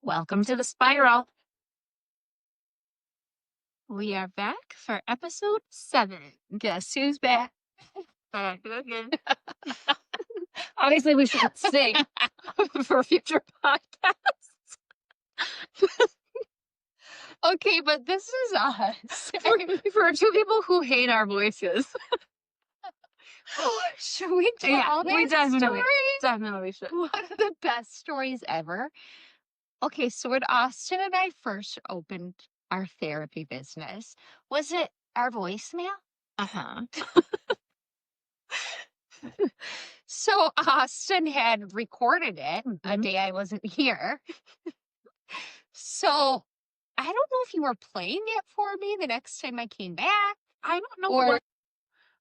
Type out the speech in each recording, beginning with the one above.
Welcome to the Spiral. We are back for episode 7. Guess who's back? Back again. Obviously, we shouldn't sing for future podcasts. Okay, but this is us. For two people who hate our voices. Should we tell we that story? definitely should. One of the best stories ever. Okay, so when Austin and I first opened our therapy business, was it our voicemail? Uh-huh. So Austin had recorded it a Mhm. day I wasn't here. So I don't know if you were playing it for me the next time I came back, I don't know or what.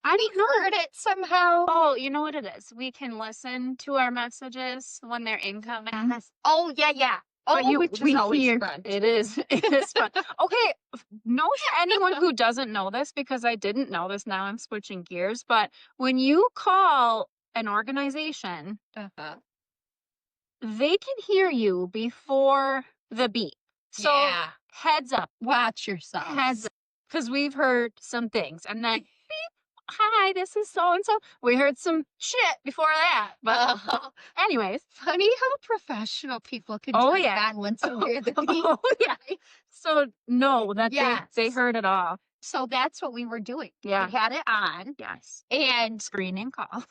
I we don't know. heard it somehow. Oh, you know what it is? We can listen to our messages when they're incoming. Oh, yeah. But Oh, which is always fun. It is fun. Okay, note to anyone who doesn't know this, because I didn't know this, now I'm switching gears, but when you call an organization, Uh-huh. they can hear you before the beep. So Yeah. heads up, Watch yourself. heads up, because we've heard some things, and then beep, hi, this is so-and-so. We heard some shit before that, but anyways. Funny how professional people can Oh, turn yeah. on once they hear the beep. Oh, yeah. So know that they Yes. heard it all. So that's what we were doing. Yeah. We had it on, Yes. and Screening calls.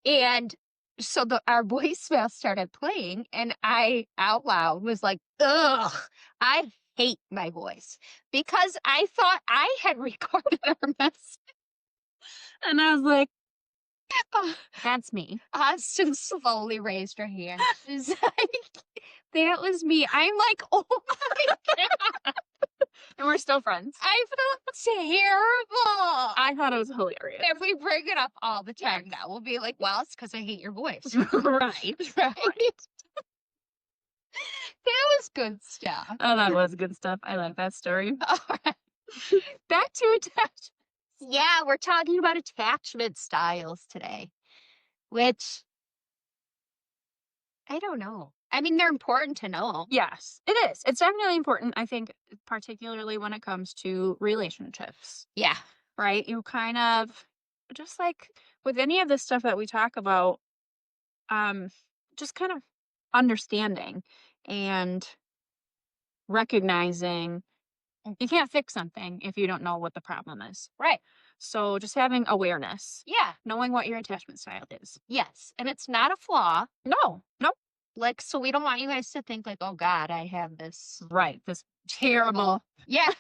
And so our voicemail started playing, and I out loud was like, ugh, I hate my voice, because I thought I had recorded our message. And I was like, that's me. Austin slowly raised her hand. She's like, that was me. I'm like, oh my God. And we're still friends. I felt terrible. I thought it was hilarious. And we bring it up all the time now. We'll be like, well, it's because I hate your voice. Right. That was good stuff. Oh, that was good stuff. I like that story. All right. Back to attachment. Yeah, we're talking about attachment styles today, which I don't know. I mean, they're important to know. Yes, it is. It's definitely important, I think, particularly when it comes to relationships. Yeah. Right? You kind of, just like with any of this stuff that we talk about, just kind of understanding and recognizing you can't fix something if you don't know what the problem is. Right. So just having awareness. Yeah. Knowing what your attachment style is. Yes. And it's not a flaw. No. Like, so we don't want you guys to think like, oh God, I have this Right. This terrible. Yeah.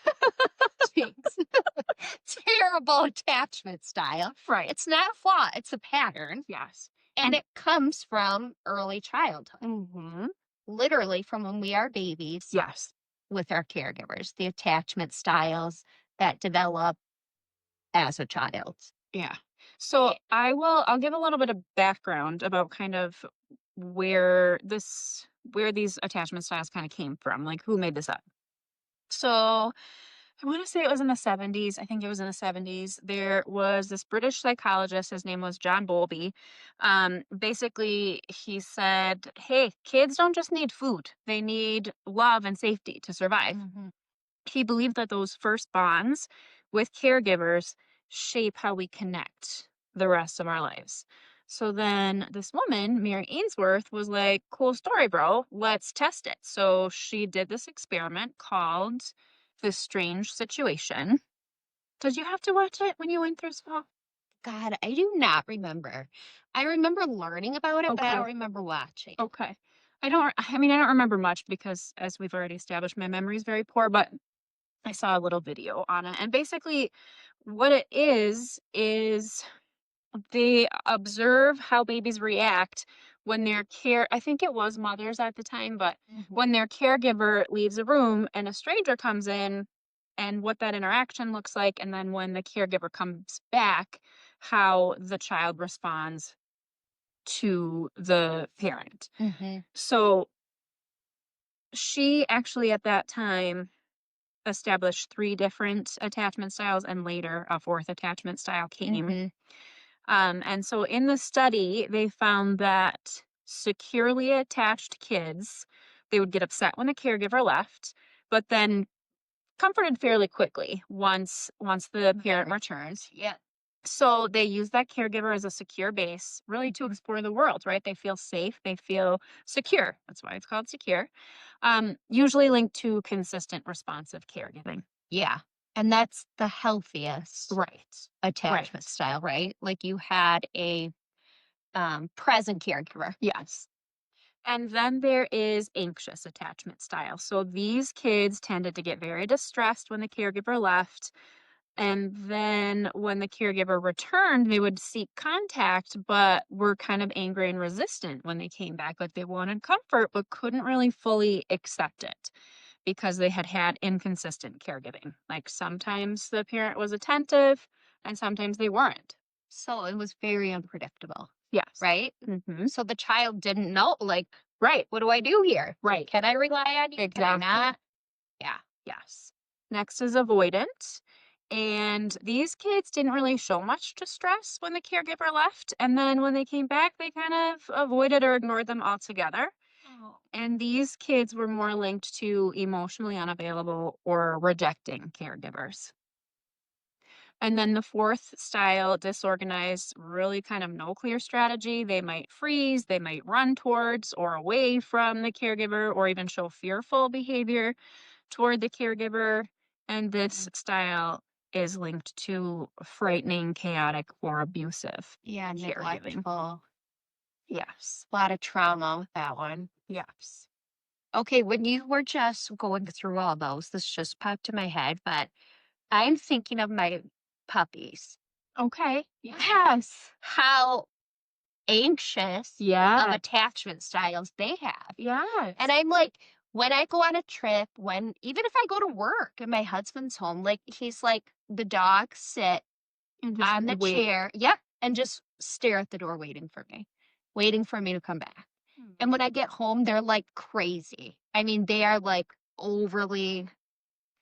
Terrible attachment style. Right. It's not a flaw. It's a pattern. Yes. And it comes from early childhood. Mm-hmm. Literally from when we are babies. Yes. With our caregivers, the attachment styles that develop as a child. Yeah. So I'll give a little bit of background about kind of where these attachment styles kind of came from, like who made this up. So I want to say it was in the 70s. I think it was in the 70s. There was this British psychologist. His name was John Bowlby. Basically, he said, hey, kids don't just need food. They need love and safety to survive. Mm-hmm. He believed that those first bonds with caregivers shape how we connect the rest of our lives. So then this woman, Mary Ainsworth, was like, cool story, bro. Let's test it. So she did this experiment called The Strange Situation. Did you have to watch it when you went through school? God, I do not remember. I remember learning about it, but I Okay. don't remember watching. Okay. I don't remember much because, as we've already established, my memory is very poor, but I saw a little video on it. And basically what it is they observe how babies react when I think it was mothers at the time, but when their caregiver leaves a room and a stranger comes in, and what that interaction looks like, and then when the caregiver comes back, how the child responds to the parent. Mm-hmm. So she actually at that time established 3 different attachment styles, and later a 4th attachment style came. Mm-hmm. And so in the study, they found that securely attached kids. They would get upset when the caregiver left, but then comforted fairly quickly once the parent returns. Yeah. So they use that caregiver as a secure base, really to explore the world, right? They feel safe, they feel secure. That's why it's called secure. Usually linked to consistent, responsive caregiving. Yeah. And that's the healthiest Right. attachment Right. style, right? Like you had a present caregiver. Yes. And then there is anxious attachment style. So these kids tended to get very distressed when the caregiver left. And then when the caregiver returned, they would seek contact, but were kind of angry and resistant when they came back. Like they wanted comfort, but couldn't really fully accept it because they had had inconsistent caregiving. Like sometimes the parent was attentive and sometimes they weren't. So it was very unpredictable, Yes. right? Hmm. So the child didn't know, like, Right. what do I do here? Right. Can I rely on you? Can I Exactly. not? Yeah. Yes. Next is avoidant. And these kids didn't really show much distress when the caregiver left. And then when they came back, they kind of avoided or ignored them altogether. Oh. And these kids were more linked to emotionally unavailable or rejecting caregivers. And then the fourth style, disorganized, really kind of no clear strategy. They might freeze, they might run towards or away from the caregiver, or even show fearful behavior toward the caregiver. And this Mm. style is linked to frightening, chaotic, or abusive Yeah, caregiving. neglectful. Yes. A lot of trauma with that one. Yes. Okay, when you were just going through all those, this just popped in my head, but I'm thinking of my puppies. Okay. Yes. How anxious of Yeah. attachment styles they have. And Yes. I'm like, when I go on a trip, when even if I go to work and my husband's home, like he's like, the dogs sit And just on the wait. chair, yep, and just stare at the door waiting for me to come back. And when I get home, they're like crazy. I mean, they are like overly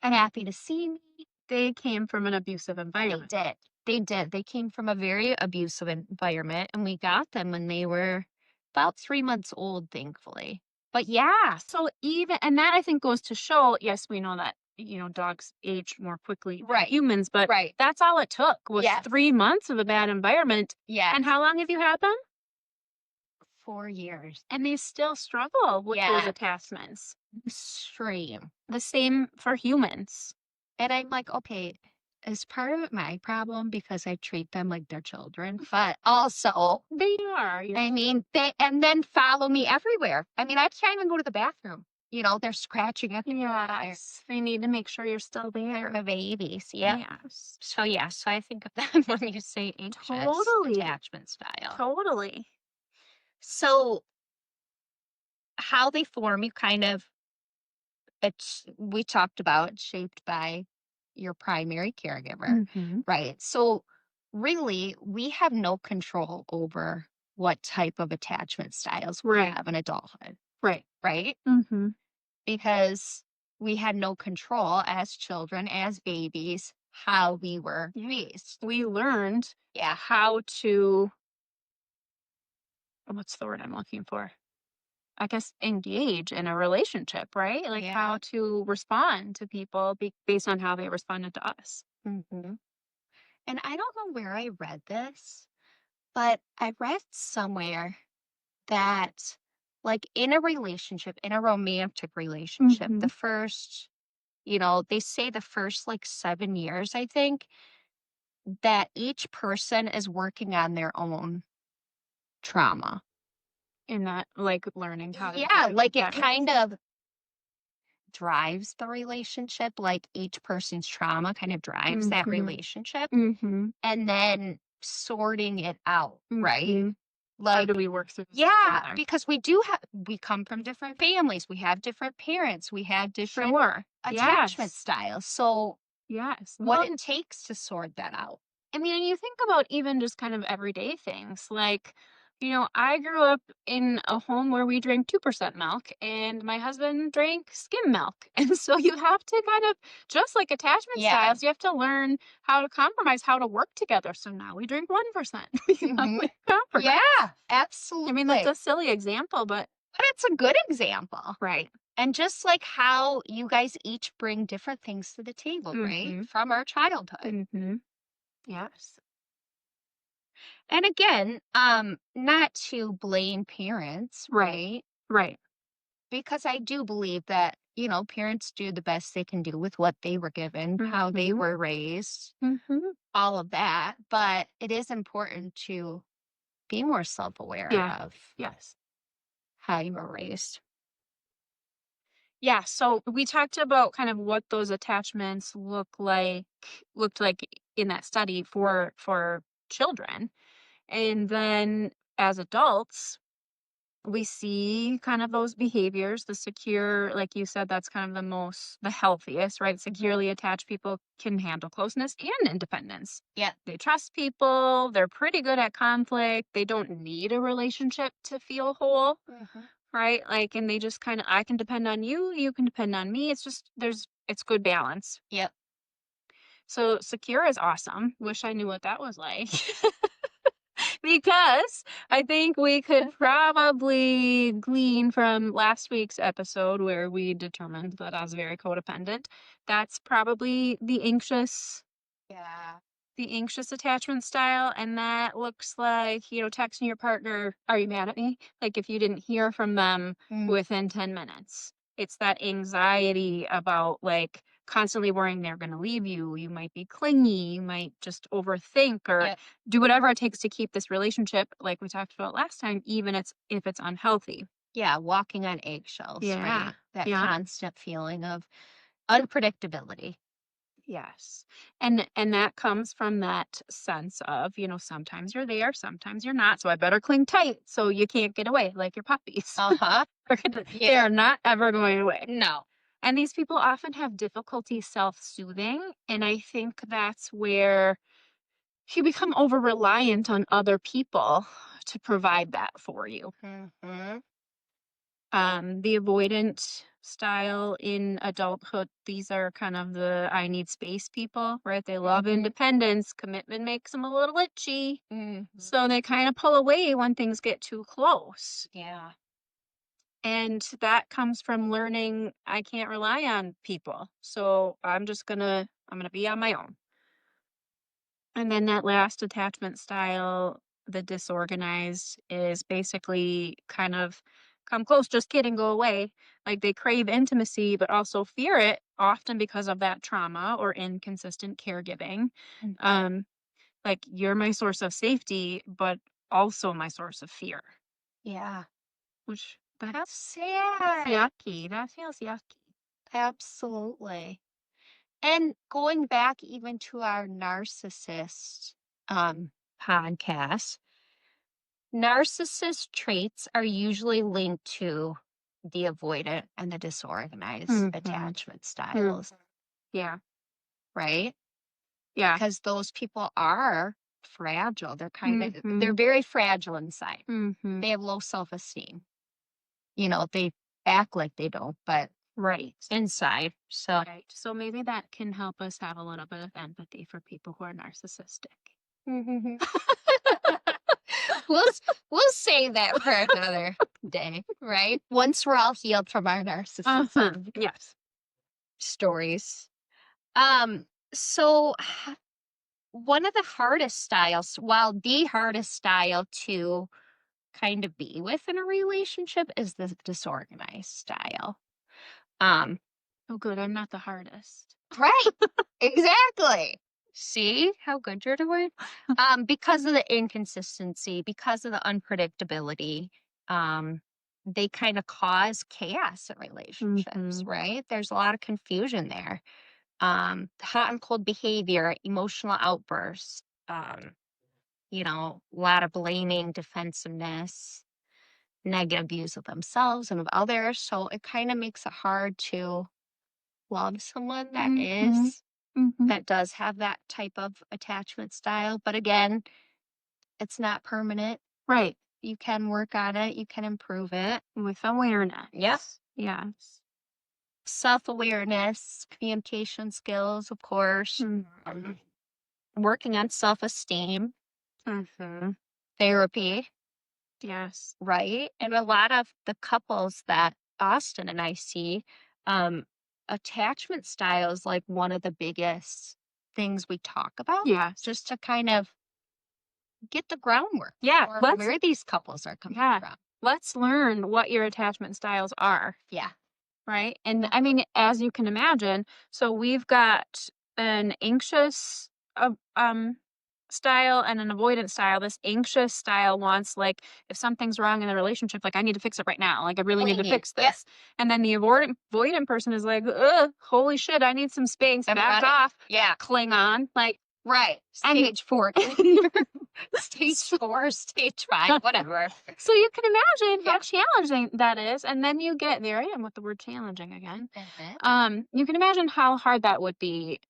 happy to see me. They came from an abusive They environment. did. They did. They came from a very abusive environment, and we got them when they were about 3 months old, thankfully. But yeah, So even and that I think goes to show, yes, we know that, dogs age more quickly than right, humans, but right. that's all it took was Yes, 3 months of a bad environment. And yes. how long have you had them? 4 years. And they still struggle with those Yeah, attachments. extreme. The same for humans. And I'm like, okay, is part of it my problem because I treat them like they're children? But also, They are. I mean, they and then follow me everywhere. I mean, I can't even go to the bathroom. They're scratching at the door. Yes. They need to make sure you're still They're there. the babies. Yep. Yes. So yeah, so I think of them when you say anxious Totally. attachment style. Totally. So how they form, you kind of it's we talked about shaped by your primary caregiver, Mhm. right? So really, we have no control over what type of attachment styles we Right. have in adulthood, Right. right? Mhm. Because we had no control as children, as babies, how we were Yeah. raised. We learned Yeah. how to what's the word I'm looking for? I guess engage in a relationship, right? Like Yeah. how to respond to people based on how they responded to us. Hmm. And I don't know where I read this, but I read somewhere that, like, in a relationship, in a romantic relationship, Hmm. the first, they say the first like 7 years, I think, that each person is working on their own trauma. In that, like learning how to Yeah, like it that kind relationship. of drives the relationship, like each person's trauma kind of drives that Hmm. relationship, Hmm. and then sorting it out, right? Hmm. How Like, do we work through this yeah, together? because we come from different families, we have different parents, we have different Sure. attachment Yes. styles. So, Yes. what Well, it takes to sort that out. I mean, and you think about even just kind of everyday things like I grew up in a home where we drank 2% milk, and my husband drank skim milk. And so you have to kind of, just like attachment Yeah. styles, you have to learn how to compromise, how to work together. So now we drink 1%. Mhm. We compromise. Yeah, I mean, that's absolutely. a silly example, but But it's a good example. right. And just like how you guys each bring different things to the table, right? Mm-hmm. From our childhood. Mm-hmm. Yes. And again, not to blame parents, Right. right? Right. Because I do believe that, parents do the best they can do with what they were given, how they Mm-hmm. were raised, Mm-hmm. all of that. But it is important to be more self aware Yeah. of Yes. how you were raised. Yeah, so we talked about kind of what those attachments looked like in that study for children. And then as adults, we see kind of those behaviors, the secure, like you said, that's kind of the healthiest, right? Mhm. Securely attached people can handle closeness and independence. Yeah. They trust people, they're pretty good at conflict, they don't need a relationship to feel whole. Mhm. Right? Like, and they just kind of, I can depend on you, you can depend on me. It's just, it's good balance. Yep. So secure is awesome. Wish I knew what that was like. Because I think we could probably glean from last week's episode where we determined that I was very codependent. That's probably Yeah. the anxious attachment style, and that looks like, texting your partner, "Are you mad at me?" Like, if you didn't hear from them Mm. within 10 minutes. It's that anxiety about, like, constantly worrying they're gonna leave you. You might be clingy, you might just overthink or Yep. do whatever it takes to keep this relationship, like we talked about last time, even if it's unhealthy. Yeah. Walking on eggshells, Yeah. right? That Yeah. constant feeling of unpredictability. Yes. And that comes from that sense of, sometimes you're there, sometimes you're not. So I better cling tight so you can't get away like your puppies. Uh huh. They Yeah. are not ever going away. No. And these people often have difficulty self-soothing. And I think that's where you become over reliant on other people to provide that for you. Mhm. The avoidant style in adulthood, these are kind of the I need space people, right? They love Mhm. independence. Commitment makes them a little itchy. Mhm. So they kind of pull away when things get too close. Yeah. And that comes from learning I can't rely on people. So I'm going to be on my own. And then that last attachment style, the disorganized, is basically kind of come close, just kidding, go away. Like they crave intimacy, but also fear it, often because of that trauma or inconsistent caregiving. Mhm. Um, like you're my source of safety, but also my source of fear, Yeah. which How that's sad. yucky. That feels yucky. Absolutely. And going back even to our narcissist podcast, narcissist traits are usually linked to the avoidant and the disorganized Mm-hmm. attachment Mm. styles, Yeah. right? Yeah. Because those people are fragile. They're Mm-hmm. very fragile inside. Mm-hmm. They have low self-esteem. They act like they don't, but Right. inside. So Right. So maybe that can help us have a little bit of empathy for people who are narcissistic. Mhm. we'll we'll save that for another day, right? Once we're all healed from our Uh-huh. narcissism Yes. stories. Um, so one of the hardest styles, well, the hardest style to kind of be with in a relationship is the disorganized style. Um, Oh, good. I'm not the hardest. right. Exactly. See how good you're doing? Because of the inconsistency, because of the unpredictability, um, they kind of cause chaos in relationships, Mm-hmm. right? There's a lot of confusion there. Hot and cold behavior, emotional outbursts, a lot of blaming, defensiveness, negative views of themselves and of others. So it kind of makes it hard to love someone Mm-hmm. Mm-hmm. that does have that type of attachment style. But again, it's not permanent. Right. You can work on it. You can improve it. with awareness. Yep. Yes. Self-awareness, communication skills, of course. Mhm. Working on self-esteem, Mhm. therapy, Yes. right? And a lot of the couples that Austin and I see, um, attachment style is like one of the biggest things we talk about, Yes. just to kind of get the groundwork Yeah, for let's where these couples are coming yeah. from. Let's learn what your attachment styles are. Yeah. Right? And I mean, as you can imagine, so we've got an anxious style and an avoidant style. This anxious style wants like if something's wrong in the relationship, like I need to fix it right now. Like I really need to Clinging. fix Yep. this. And then the avoidant person is like, ugh, holy shit, I need some space. I'm Back running. off. Yeah. Cling on. Like Right. and Stage 4. Stage 4, stage 5, whatever. so you can imagine how Yeah. challenging that is. And then you get there I am with the word challenging again. Mhm. You can imagine how hard that would be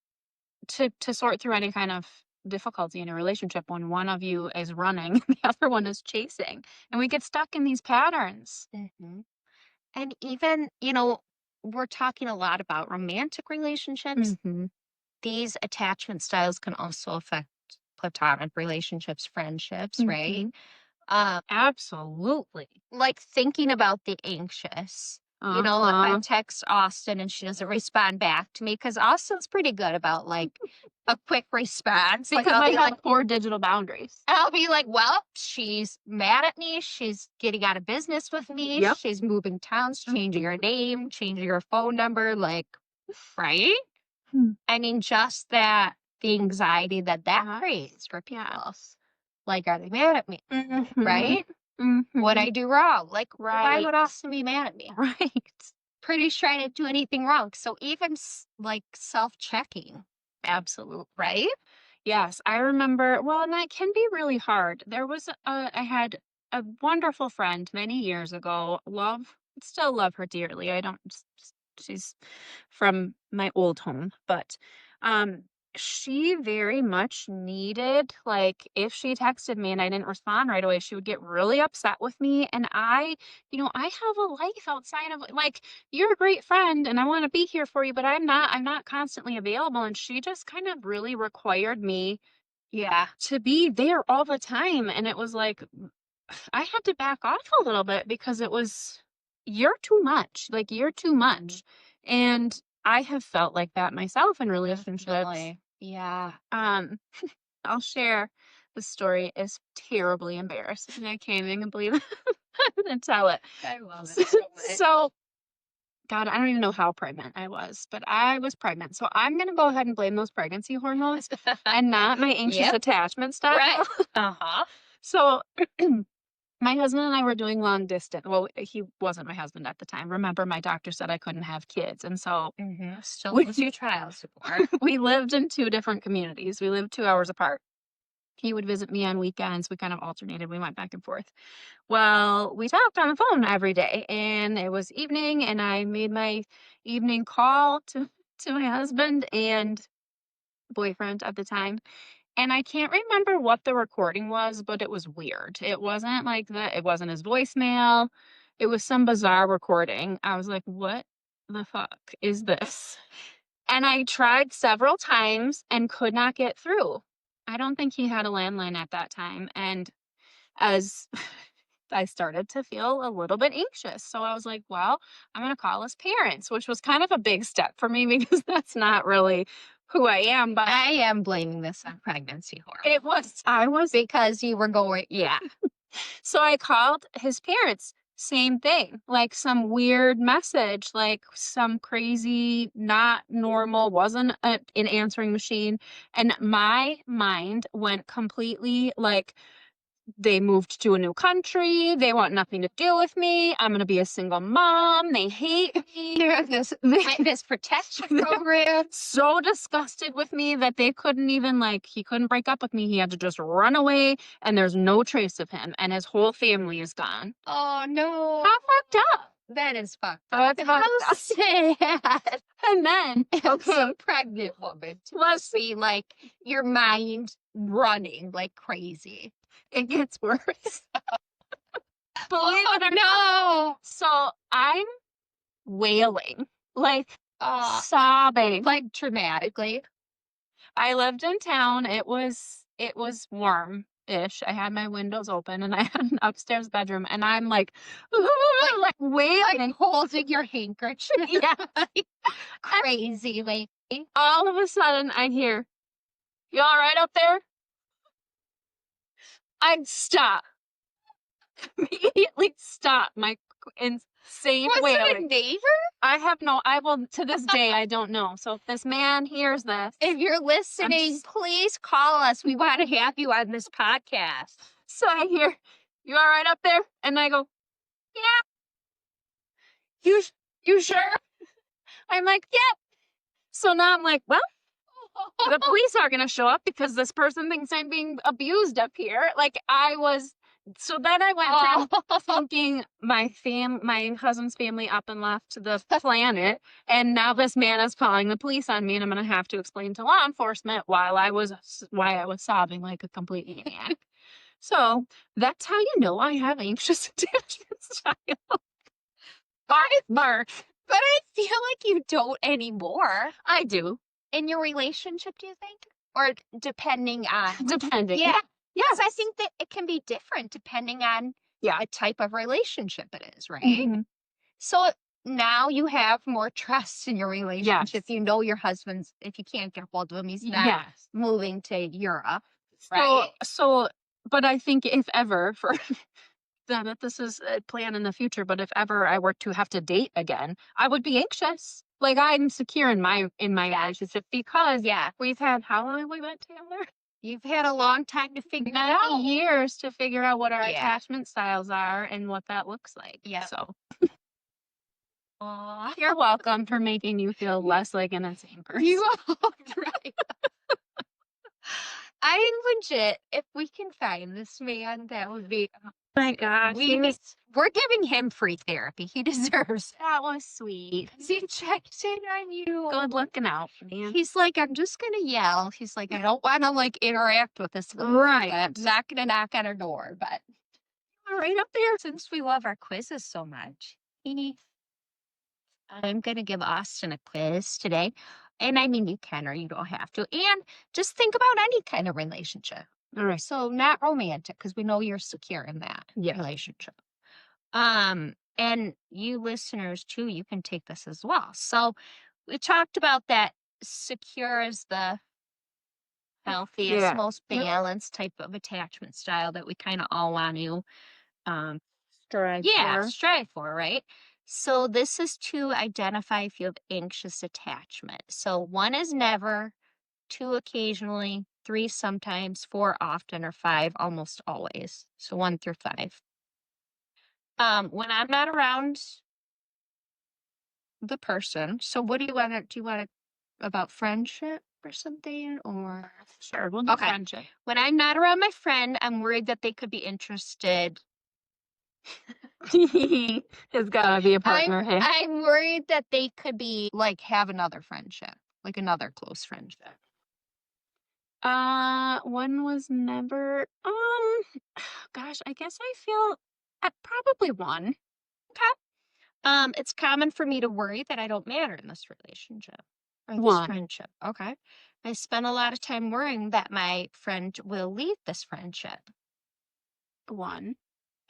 to sort through any kind of difficulty in a relationship when one of you is running and the other one is chasing, and we get stuck in these patterns. Mhm. And even, we're talking a lot about romantic relationships. Mm-hmm. These attachment styles can also affect platonic relationships, friendships, right? Mm-hmm. Um, Absolutely. like thinking about the anxious. If I Uh-huh. text Austin and she doesn't respond back to me, because Austin's pretty good about like a quick response. Like Because I'll I be like, have poor digital boundaries. well, she's mad at me. She's getting out of business with me. Yep. She's moving towns, changing her name, changing her phone number. Like, right? Hmm. I mean, just the anxiety that Uh-huh. creates for people. Yes. Like, are they mad at me? Mm-hmm. Right? What Mm-hmm. I do wrong? Like, why Right. would Austin be mad at me? Right. Pretty sure I didn't do anything wrong. So even like self-checking, Absolutely. right? Yes, I remember well, and that can be really hard. I had a wonderful friend many years ago. Still love her dearly. I don't, she's from my old home, but um, she very much needed, like, if she texted me and I didn't respond right away, she would get really upset with me. And I have a life outside of like, you're a great friend and I want to be here for you, but I'm not constantly available. And she just kind of really required me Yeah. to be there all the time. And it was like, I had to back off a little bit because it was, you're too much. Like, you're too much. And I have felt like that myself in relationships. Definitely. Yeah. Um, I'll share the story is terribly embarrassing. I can't even believe I'm gonna tell it. I love it so much. So God, I don't even know how pregnant I was, but I was pregnant. So I'm going to go ahead and blame those pregnancy hormones and not my anxious Yep. attachment style. Right. Uh-huh. So my husband and I were doing long distance. Well, he wasn't my husband at the time. Remember, my doctor said I couldn't have kids. And so Still we, gives you child support. we lived in two different communities. We lived 2 hours apart. He would visit me on weekends. We kind of alternated. We went back and forth. Well, we talked on the phone every day, and it was evening, and I made my evening call to my husband and boyfriend at the time. And I can't remember what the recording was, but it was weird. It wasn't like that. It wasn't his voicemail. It was some bizarre recording. I was like, what the fuck is this? And I tried several times and could not get through. I don't think he had a landline at that time. And as I started to feel a little bit anxious. So I was like, well, I'm going to call his parents, which was kind of a big step for me because that's not really who I am. But I am blaming this on pregnancy hormones. I was, Because you were going, yeah. so I called his parents. Same thing, like some weird message, like some crazy, not normal, wasn't an answering machine. And my mind went completely like, they moved to a new country. They want nothing to do with me. I'm going to be a single mom. They hate me. They're in this witness protection program. So disgusted with me that they couldn't even like, he couldn't break up with me. He had to just run away and there's no trace of him and his whole family is gone. Oh, no. How fucked up? That is fucked Oh, up. that's How fucked up. sad. And then, As okay, a pregnant woman to let's see like your mind running like crazy. it gets worse. Believe it or not. no. So I'm wailing, like Uh, sobbing. like dramatically. I lived in town. It was warm-ish. I had my windows open and I had an upstairs bedroom and I'm like, like Like wailing. holding your handkerchief. Yeah. Like, And crazy lady. all of a sudden I hear, "You all right up there?" I'd stop. Immediately stop my insane Was it a wailing. neighbor? I will, to this day, I don't know. So if this man hears this, If you're listening, s- please call us. We want to have you on this podcast. so I hear, "You all right up there?" And I go, "Yeah." You sure?" I'm like, "Yep." So now I'm like, well, the police are gonna show up because this person thinks I'm being abused up here. Like I was. So then I went from thinking my husband's family up and left the planet, and now this man is calling the police on me, and I'm gonna have to explain to law enforcement why I was sobbing like a complete maniac. So that's how you know I have anxious attachment style. Mark, But I feel like you don't anymore. I do. In your relationship, do you think? Or depending on, Depending. yeah. Yes, I Yes. think that it can be different depending on Yeah. what type of relationship it is, right? Mhm. So now you have more trust in your relationship. Yes. You know your husband's, if you can't get hold of him, he's not Yes. moving to Europe, So, right? so, but I think if ever for that this is a plan in the future, but if ever I were to have to date again, I would be anxious. Like I'm secure in my relationship because Yeah. we've had how long have we been together? You've had a long time to figure it out. Years to figure out what our Yeah. attachment styles are and what that looks like. Yeah. So Aw. you're welcome for making you feel less like an insane person. You are right. I legit, if we can find this man, that would be. My gosh, We're giving him free therapy. He deserves it. that was sweet. He checked in on you. Good looking out, man. He's like, I'm just gonna yell. He's like, I don't want to like interact with this. Right. I'm not gonna knock on her door, but All right up there. since we love our quizzes so much, I'm gonna give Austin a quiz today. And I mean, you can or you don't have to. And just think about any kind of relationship. All right. So not romantic, because we know you're secure in that relationship. And you listeners too, you can take this as well. So we talked about that secure is the healthiest, most balanced type of attachment style that we kind of all want to strive for, right? So this is to identify if you have anxious attachment. So 1 is never, 2 occasionally, 3 sometimes, 4 often, or 5 almost always. So 1 through 5. When I'm not around the person, so what do you want to about friendship or something, or Sure, we'll do friendship. when I'm not around my friend, I'm worried that they could be interested. There's gotta be a partner here. I'm worried that they could be like have another friendship, like another close friendship. One was never gosh, I guess I feel probably one. It's common for me to worry that I don't matter in this relationship or this One. friendship. Okay. I spend a lot of time worrying that my friend will leave this friendship. One.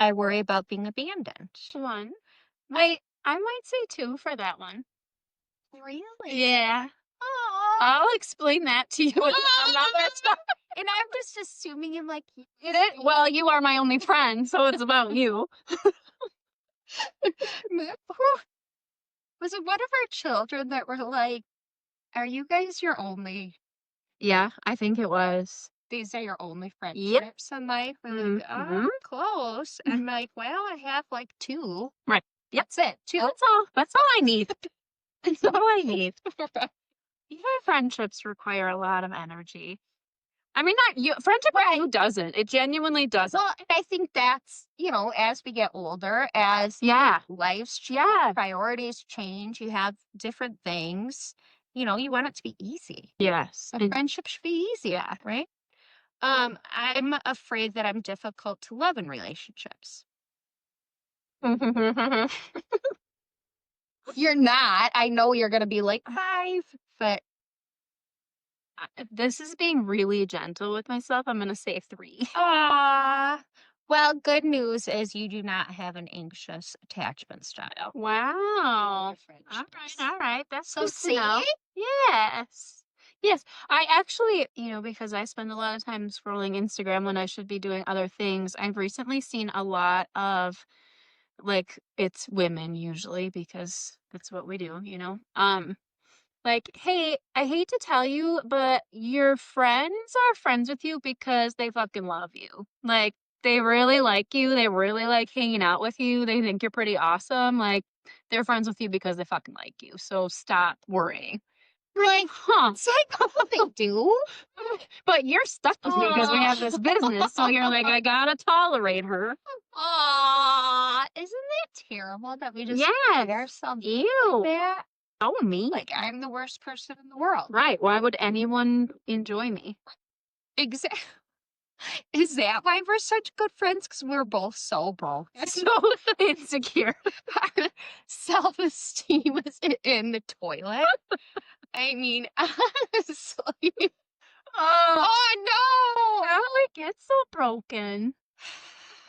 I worry about being abandoned. One. I might say 2 for that one. Really? Yeah. Aw. I'll explain that to you another time. And I'm just assuming I'm like, Well, you are my only friend, so it's about you. was it one of our children that were like, are you guys your only? Yeah, I think it was. These are your only friendships in life. And like, Mhm. close. And I'm like, well, I have like 2. Right. Yep. That's it. 2. That's all I need. That's all I need. Even friendships require a lot of energy. I mean, not you. Friendship with you doesn't. It genuinely doesn't. Well, and I think that's, as we get older, as lives change, priorities change, you have different things, you want it to be easy. Yes. A friendship should be easy, right? I'm afraid that I'm difficult to love in relationships. You're not. I know you're gonna be like 5, but This is being really gentle with myself. I'm gonna say 3. ah. Well, good news is you do not have an anxious attachment style. Wow. Different. All right. That's So good to see? know. Yes. Yes. I actually, because I spend a lot of time scrolling Instagram when I should be doing other things, I've recently seen a lot of, like, it's women usually because that's what we do, like, hey, I hate to tell you, but your friends are friends with you because they fucking love you. Like, they really like you. They really like hanging out with you. They think you're pretty awesome. Like, they're friends with you because they fucking like you. So stop worrying. Like, Huh. it's like what they do. But you're stuck with me because we have this business. So you're like, I gotta tolerate her. Aw, isn't that terrible that we just treat Yes. ourselves Ew. like that? So mean. Like I'm the worst person in the world. Right. Why would anyone enjoy me? Exactly. Is that why we're such good friends? Because we're both so broke. So insecure. Our self-esteem is in the toilet. I mean, honestly. Oh, Oh no! how it gets so broken.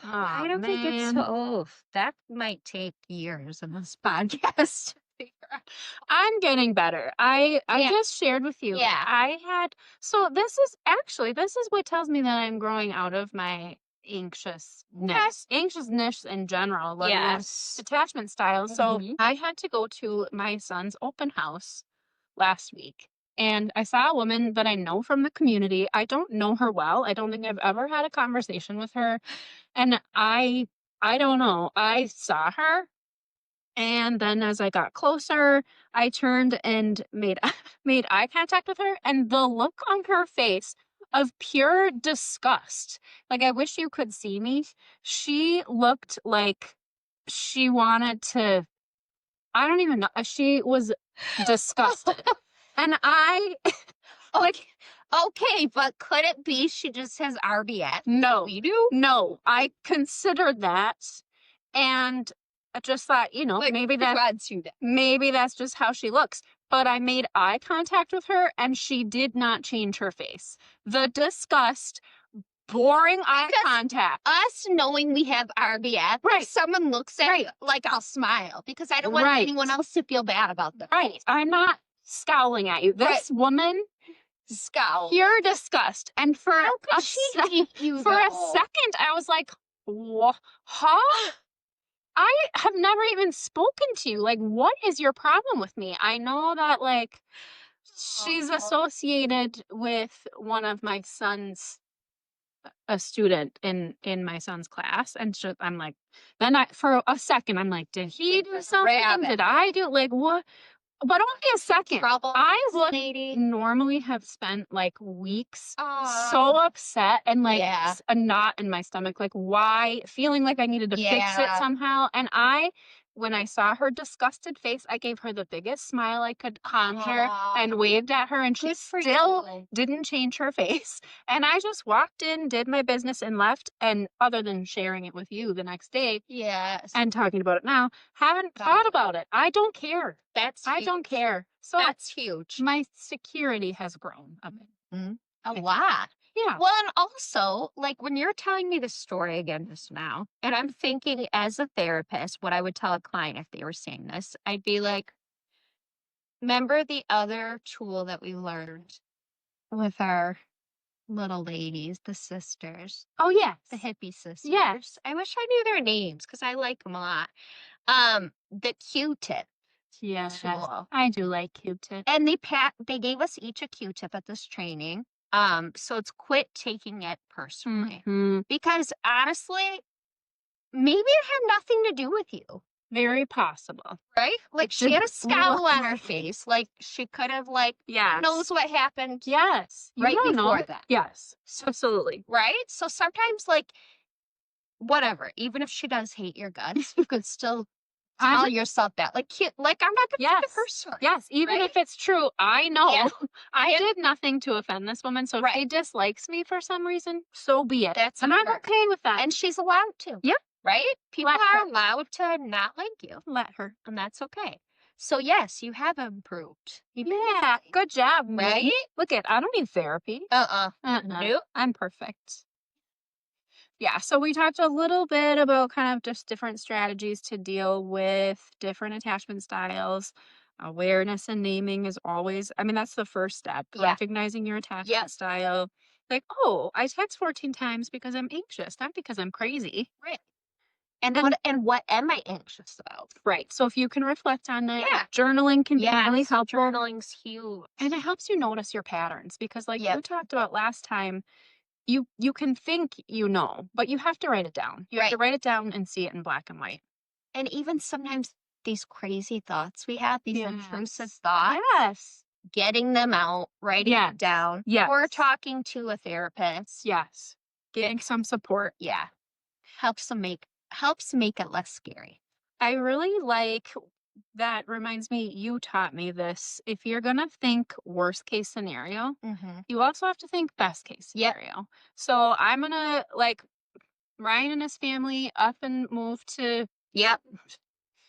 I Oh, don't think it's man. so. That might take years in this podcast to figure out. I'm getting better. I Yeah. just shared with you. Yeah. I had this is what tells me that I'm growing out of my anxiousness in general, let alone Yes. attachment style. So Mhm. I had to go to my son's open house last week. And I saw a woman that I know from the community. I don't know her well. I don't think I've ever had a conversation with her. And I don't know. I saw her, and then as I got closer, I turned and made made eye contact with her, and the look on her face of pure disgust. Like, I wish you could see me. She looked like she wanted to, I don't even know. She was disgusted. And I like, Okay, but could it be she just has RBF? no, We do? no, I considered that, and I just thought, Like, maybe that's just how she looks. But I made eye contact with her and she did not change her face. The disgust, boring eye Because contact. us knowing we have RBF, Right. if someone looks at Right. me, like I'll smile because I don't want Right. anyone else to feel bad about them. Right. I'm not scowling at you. This woman, Scowl. pure disgust. And for How could a she sec- hate you for a though? second, I was like, huh? I have never even spoken to you. Like, what is your problem with me? I know that, like, she's associated with one of my son's a student in my son's class, and I'm like, then I for a second I'm like, did he do something? Rabbit. Did I do, like, what? But only a second. Trouble, I would lady. normally have spent like weeks so Aw. upset and like Yeah. a knot in my stomach, like, why, feeling like I needed to fix it Yeah. somehow. And when I saw her disgusted face, I gave her the biggest smile I could conjure and waved at her, and she Good for still you. didn't change her face. And I just walked in, did my business, and left. And other than sharing it with you the next day Yes. and talking about it now, haven't thought about it. I don't care. I don't care. So That's huge. my security has grown a bit. A lot. Yeah. Well, and also, like when you're telling me the story again just now, and I'm thinking as a therapist, what I would tell a client if they were saying this, I'd be like, remember the other tool that we learned with our little ladies, the sisters, Oh, yes. the hippie sisters. Yes. I wish I knew their names because I like them a lot. The Q-tip. Yes. Tool. I do like Q-tip. And they gave us each a Q-tip at this training. So it's quit taking it personally. Mhm. Because honestly, maybe it had nothing to do with you. Very possible. Right? Like she had a scowl on her face. Like she could have Yes. knows what happened. Yes. You Right don't before know. that. Yes. Absolutely. Right? So sometimes whatever, even if she does hate your guts, you could still tell yourself that. Like I'm not gonna take it personally. Yes, even right? if it's true, I know Yeah. I did nothing to offend this woman. So if she dislikes me for some reason, so be it. That's and I'm okay with that. And she's allowed to. Yep. right? People Let her. are allowed to not like you, Let her. and that's okay. So yes, you have improved Yeah, immensely, good job, me. right? Look at I don't need therapy. Uh-uh. Uh-uh. Nope. I'm perfect. Yeah, so we talked a little bit about kind of just different strategies to deal with different attachment styles. Awareness and naming is always, I mean, that's the first step, Yeah. recognizing your Yep. attachment style. Like, oh, I text 14 times because I'm anxious, not because I'm crazy. Right. And And what am I anxious about? right. So if you can reflect on that, Yeah. journaling can be really Yes. helpful. Journaling's huge. And it helps you notice your patterns because like we Yep. talked about last time, you can think you know, but you have to write it down. You have to Right. write it down and see it in black and white. And even sometimes these crazy thoughts we have, these intrusive Yes. thoughts, Yes. getting them out, writing Yes. it down, Yes. or talking to a therapist. Yes. It, Getting some support. yeah, helps make it less scary. I really like that reminds me you taught me this. If you're going to think worst case scenario, Mm-hmm. you also have to think best case Yep. scenario. So I'm going to like Ryan and his family up and move to Yep.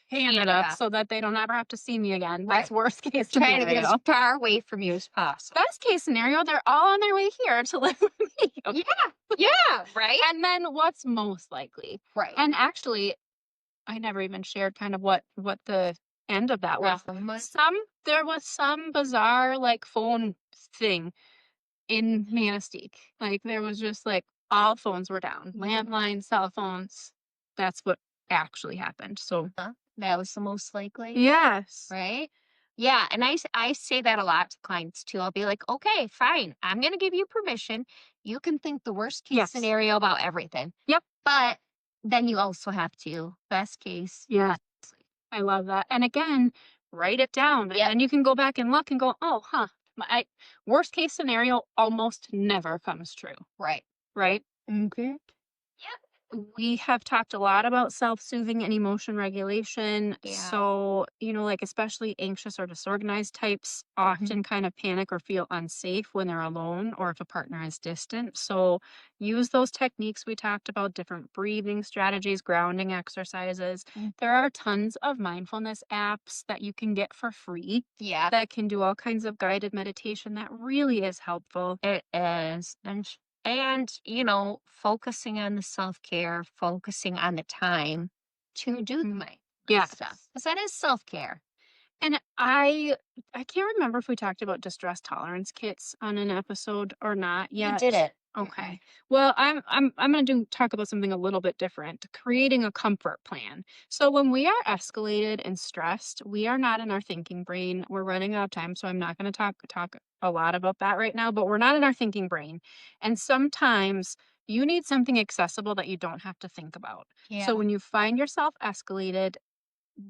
Canada Canada. so that they don't ever have to see me again. That's Right. worst case Trying to get as scenario. far away from you as possible. Best case scenario, they're all on their way here to live with me. Okay. Yeah. Yeah. Right. And then what's most likely? Right. And actually, I never even shared kind of what the end of that was. Um, There was some bizarre like phone thing in Manistee. Like there was just like all phones were down. Landline, cell phones. That's what actually happened. So that was the most likely. yes. Right? Yeah, and I say that a lot to clients too. I'll be like, "Okay, fine. I'm going to give you permission. You can think the worst case Yes. scenario about everything. Yep. But then you also have to best case." Yeah. I love that. And again, write it down. And Yep. then you can go back and look and go, oh, huh. Worst case scenario almost never comes true. Right. Right. Okay. Yep. We have talked a lot about self-soothing and emotion regulation. Yeah. So, like especially anxious or disorganized types often kind of panic or feel unsafe when they're alone or if a partner is distant. So, use those techniques we talked about, different breathing strategies, grounding exercises. Mm. There are tons of mindfulness apps that you can get for free Yeah, that can do all kinds of guided meditation that really is helpful. it is. And focusing on the self-care, focusing on the time to do the mindfulness Yes. stuff. Because that is self-care. And I can't remember if we talked about distress tolerance kits on an episode or not You yet. did it. Okay. Well, I'm going to talk about something a little bit different, creating a comfort plan. So when we are escalated and stressed, we are not in our thinking brain. We're running out of time, so I'm not going to talk a lot about that right now, but we're not in our thinking brain. And sometimes you need something accessible that you don't have to think about. Yeah. So when you find yourself escalated,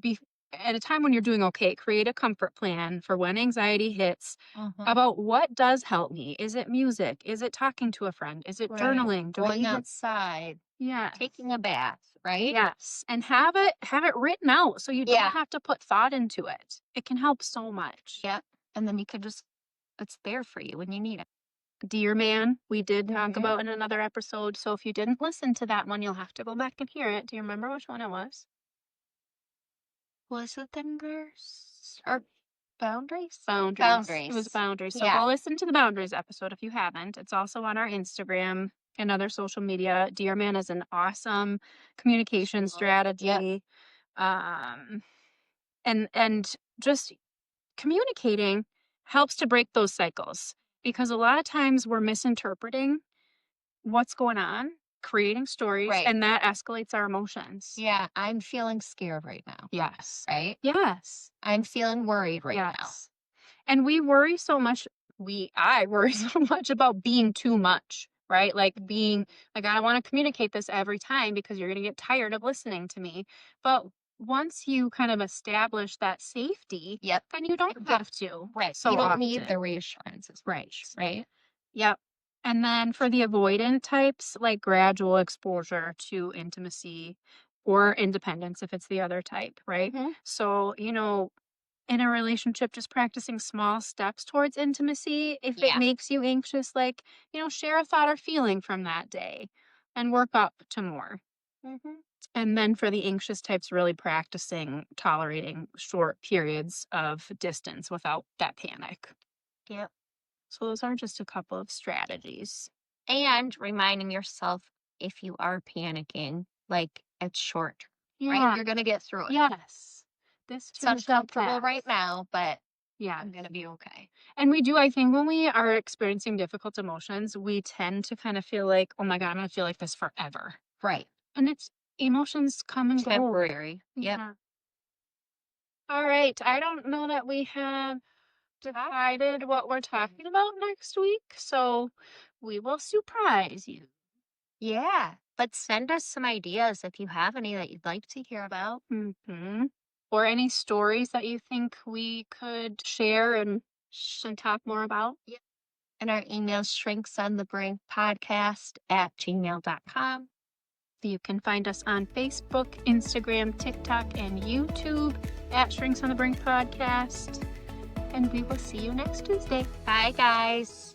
be at a time when you're doing okay, create a comfort plan for when anxiety hits Uh-huh. about what does help me. Is it music? Is it talking to a friend? Is it Right. journaling? Do I Going need to outside, Yeah. taking a bath, right? Yes. And have it written out so you don't Yeah. have to put thought into it. It can help so much. Yeah. And then you could just, it's there for you when you need it. Dear Man, we did talk Mhm. about in another episode. So if you didn't listen to that one, you'll have to go back and hear it. Do you remember which one it was? Was it Denver's or boundaries? Boundaries. It was Boundaries. boundaries. So Yeah. go listen to the boundaries episode if you haven't. It's also on our Instagram and other social media. Dear Man is an awesome communication Yep. strategy. Um, and just communicating helps to break those cycles because a lot of times we're misinterpreting what's going on, creating stories, Right. and that escalates our emotions. Yeah. I'm feeling scared right now. Yes. Right. Yes. I'm feeling worried right now. Yes. And we worry so much. I worry so much about being too much, right? Like being like, I don't want to communicate this every time because you're going to get tired of listening to me. But once you kind of establish that safety, Yep. then you don't have to Right. so You don't need the often. reassurance as Right. much, right? Yep. And then for the avoidant types, like gradual exposure to intimacy or independence, if it's the other type, right? Mhm. So, in a relationship, just practicing small steps towards intimacy. If it Yeah. makes you anxious, like, share a thought or feeling from that day and work up to more. Mhm. And then for the anxious types, really practicing tolerating short periods of distance without that panic. Yep. So those are just a couple of strategies. And reminding yourself if you are panicking, like it's short, right? Yeah. You're gonna get through it. Yes. This It's too shall uncomfortable right pass. now, but Yeah. I'm gonna be okay. And we do, I think when we are experiencing difficult emotions, we tend to kind of feel like, oh my God, I'm going to feel like this forever. Right. And it's emotions come and go. Temporary. Yep. Yeah. All right. I don't know that we have decided what we're talking about next week. So we will surprise you. Yeah. But send us some ideas if you have any that you'd like to hear about. Or any stories that you think we could share and talk more about. Yeah. And our email shrinksonthebrinkpodcast@gmail.com. You can find us on Facebook, Instagram, TikTok, and YouTube at Shrinks on the Brink Podcast. And we will see you next Tuesday. Bye, guys.